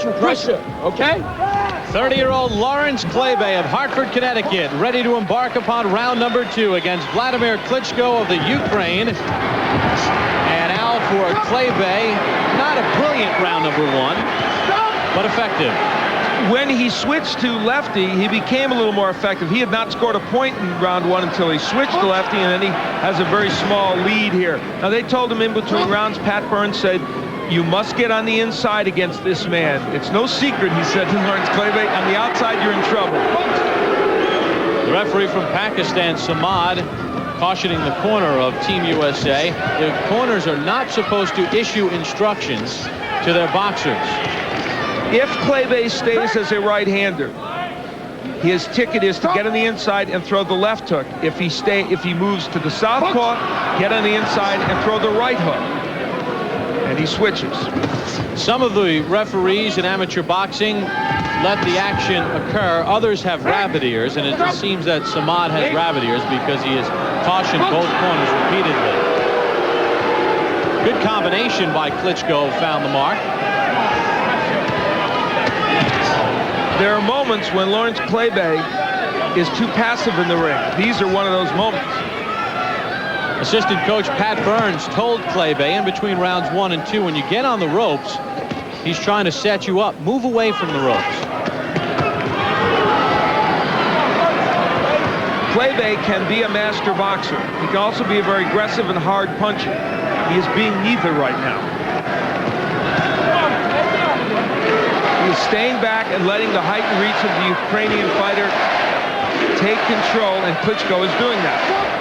Pressure. Okay? 30-year-old Lawrence Kley bey of Hartford, Connecticut, ready to embark upon round number 2 against Vladimir Klitschko of the Ukraine. And now for Kley bey, not a brilliant round number 1, but effective. When he switched to lefty, he became a little more effective. He had not scored a point in round 1 until he switched to lefty, and then he has a very small lead here. Now, they told him in between rounds, Pat Burns said, you must get on the inside against this man. It's no secret, he said to Lawrence Kley bey, on the outside, you're in trouble. The referee from Pakistan, Samad, cautioning the corner of Team USA. The corners are not supposed to issue instructions to their boxers. If Kley bey stays as a right-hander, his ticket is to get on the inside and throw the left hook. If he moves to the southpaw, get on the inside and throw the right hook. And he switches. Some of the referees in amateur boxing let the action occur. Others have rabbit ears, and it just seems that Samad has rabbit ears because he has cautioned both corners repeatedly. Good combination by Klitschko, found the mark. There are moments when Lawrence Kley bey is too passive in the ring. These are one of those moments. Assistant coach Pat Burns told Kley bey in between rounds 1 and 2, when you get on the ropes, he's trying to set you up. Move away from the ropes. Kley bey can be a master boxer. He can also be a very aggressive and hard puncher. He is being neither right now. He is staying back and letting the height and reach of the Ukrainian fighter take control, and Klitschko is doing that.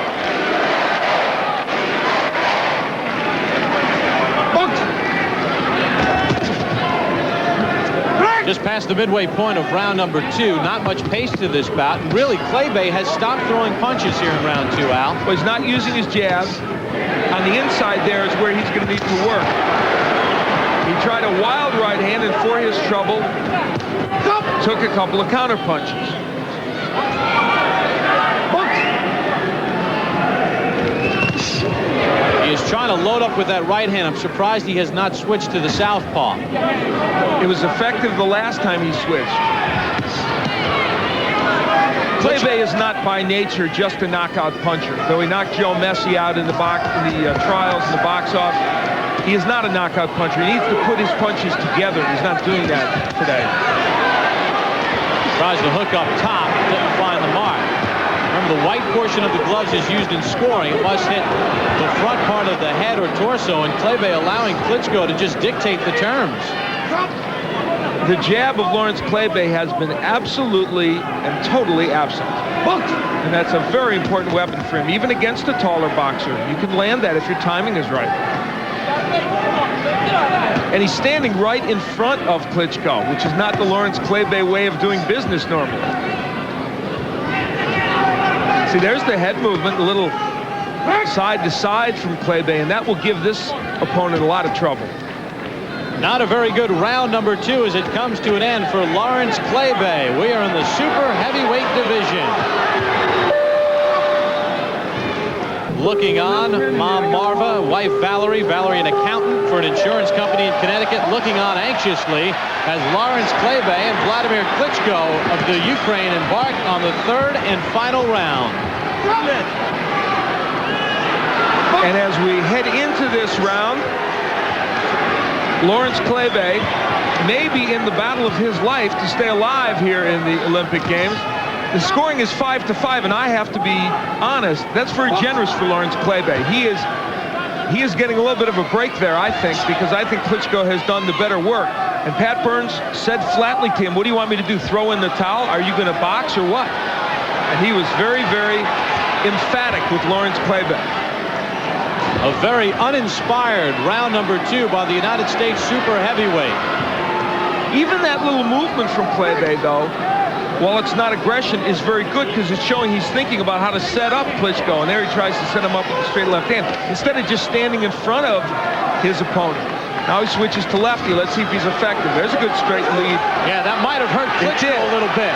Just past the midway point of round number 2. Not much pace to this bout. And really, Kley bey has stopped throwing punches here in round 2, Al. Well, he's not using his jab. On the inside there is where he's going to need to work. He tried a wild right hand, and for his trouble, took a couple of counter punches. He is trying to load up with that right hand. I'm surprised he has not switched to the southpaw. It was effective the last time he switched. Kley bey is not by nature just a knockout puncher. Though he knocked Joe Messi out in the trials in the box office, he is not a knockout puncher. He needs to put his punches together. He's not doing that today. Tries to hook up top, didn't find the mark. Remember, the white portion of the gloves is used in scoring. It must hit the front part of the head or torso, and Kley bey allowing Klitschko to just dictate the terms. The jab of Lawrence Kley bey has been absolutely and totally absent. And that's a very important weapon for him. Even against a taller boxer, you can land that if your timing is right. And he's standing right in front of Klitschko, which is not the Lawrence Kley bey way of doing business normally. See, there's the head movement, a little side to side from Kley bey, and that will give this opponent a lot of trouble. Not a very good round number 2 as it comes to an end for Lawrence Kley bey. We are in the super heavyweight division. Looking on, Mom Marva, wife Valerie, an accountant for an insurance company in Connecticut, looking on anxiously as Lawrence Kley bey and Vladimir Klitschko of the Ukraine embark on the 3rd and final round. And as we head into this round, Lawrence Kley bey may be in the battle of his life to stay alive here in the Olympic Games. The scoring is 5-5, and I have to be honest, that's very generous for Lawrence Kley bey. He is getting a little bit of a break there, I think, because I think Klitschko has done the better work. And Pat Burns said flatly to him, what do you want me to do, throw in the towel? Are you going to box or what? And he was very, very emphatic with Lawrence Kley bey. A very uninspired round number 2 by the United States super heavyweight. Even that little movement from Kley bey, though, while it's not aggression, is very good because it's showing he's thinking about how to set up Klitschko, and there he tries to set him up with a straight left hand instead of just standing in front of his opponent. Now he switches to lefty. Let's see if he's effective. There's a good straight lead. Yeah, that might have hurt Klitschko a little bit.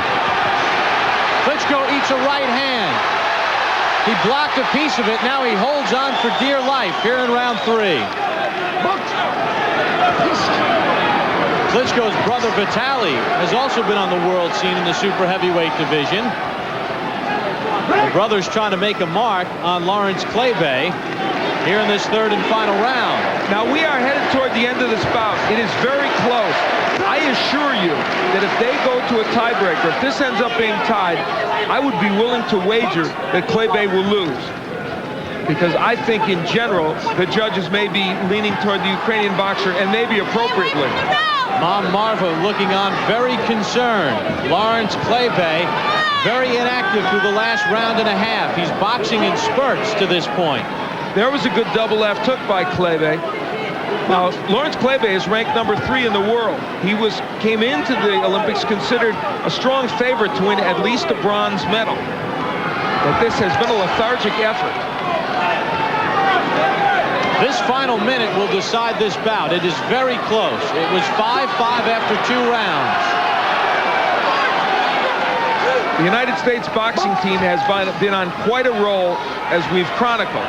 Klitschko eats a right hand. He blocked a piece of it. Now he holds on for dear life here in round 3. Klitschko's brother Vitaly has also been on the world scene in the super heavyweight division. The brother's trying to make a mark on Lawrence Clay bey here in this third and final round. Now we are headed toward the end of this bout. It is very close. I assure you that if they go to a tiebreaker, if this ends up being tied, I would be willing to wager that Clay bey will lose. Because I think in general, the judges may be leaning toward the Ukrainian boxer, and maybe appropriately. Mom Marva looking on very concerned. Lawrence Clay bey very inactive through the last round and a half. He's boxing in spurts to this point. There was a good double left hook by Clay bey. Now, Lawrence Clay bey is ranked number 3 in the world. He came into the Olympics considered a strong favorite to win at least a bronze medal. But this has been a lethargic effort. This final minute will decide this bout. It is very close. It was 5-5 after 2 rounds. The United States boxing team has been on quite a roll, as we've chronicled.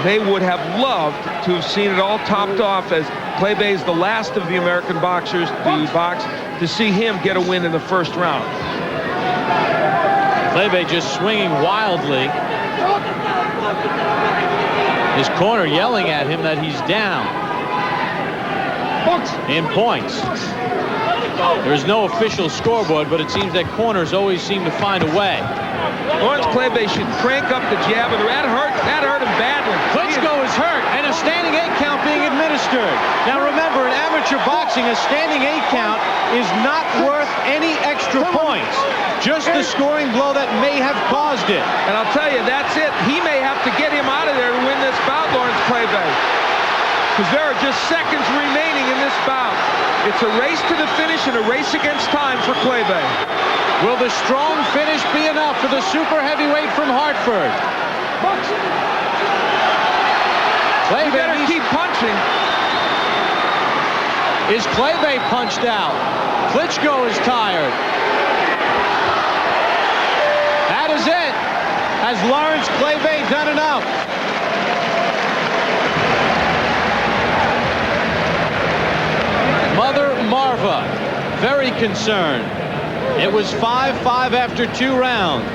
They would have loved to have seen it all topped off, as Clay bey is the last of the American boxers to box, to see him get a win in the first round. Clay bey just swinging wildly. His corner yelling at him that he's down. In points. There's no official scoreboard, but it seems that corners always seem to find a way. Lawrence Clay bey should crank up the jab, and that hurt him badly. Klitschko is hurt, and a standing 8 count being administered. Now remember, in amateur boxing, a standing 8 count is not worth any extra points. Just the scoring blow that may have caused it. And I'll tell you, that's it. He may have to get him out of there to win this bout, Lawrence Clay bey. Because there are just seconds remaining in this bout. It's a race to the finish and a race against time for Clay bey. Will the strong finish be enough for the super heavyweight from Hartford? Clay bey better keep punching. Is Clay bey punched out? Klitschko is tired. That is it. Has Lawrence Clay bey done enough? Mother Marva, very concerned. It was 5-5 after 2 rounds.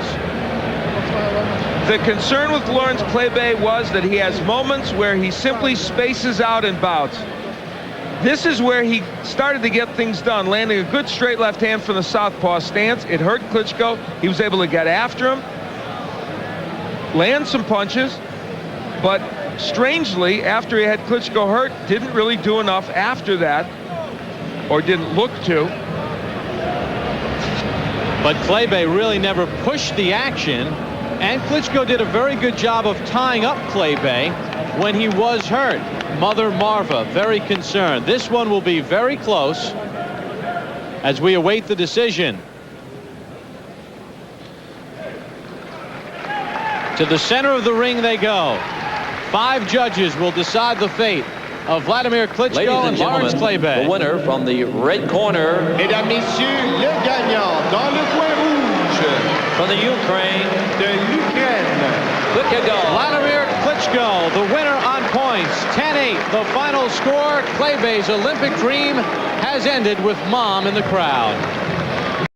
The concern with Lawrence Clay bey was that he has moments where he simply spaces out in bouts. This is where he started to get things done, landing a good straight left hand from the southpaw stance. It hurt Klitschko. He was able to get after him, land some punches, but strangely, after he had Klitschko hurt, didn't really do enough after that, or didn't look to. But Clay bey really never pushed the action, and Klitschko did a very good job of tying up Clay bey when he was hurt. Mother Marva very concerned. This one will be very close as we await the decision. To the center of the ring they go. 5 judges will decide the fate of Vladimir Klitschko and Lawrence Clay bey. The winner from the red corner. Mesdames, Messieurs, le gagnant dans le coin rouge. From the Ukraine. De l'Ukraine. Vladimir Klitschko, the winner on points. 10-8, the final score. Clay bey's Olympic dream has ended with Mom in the crowd.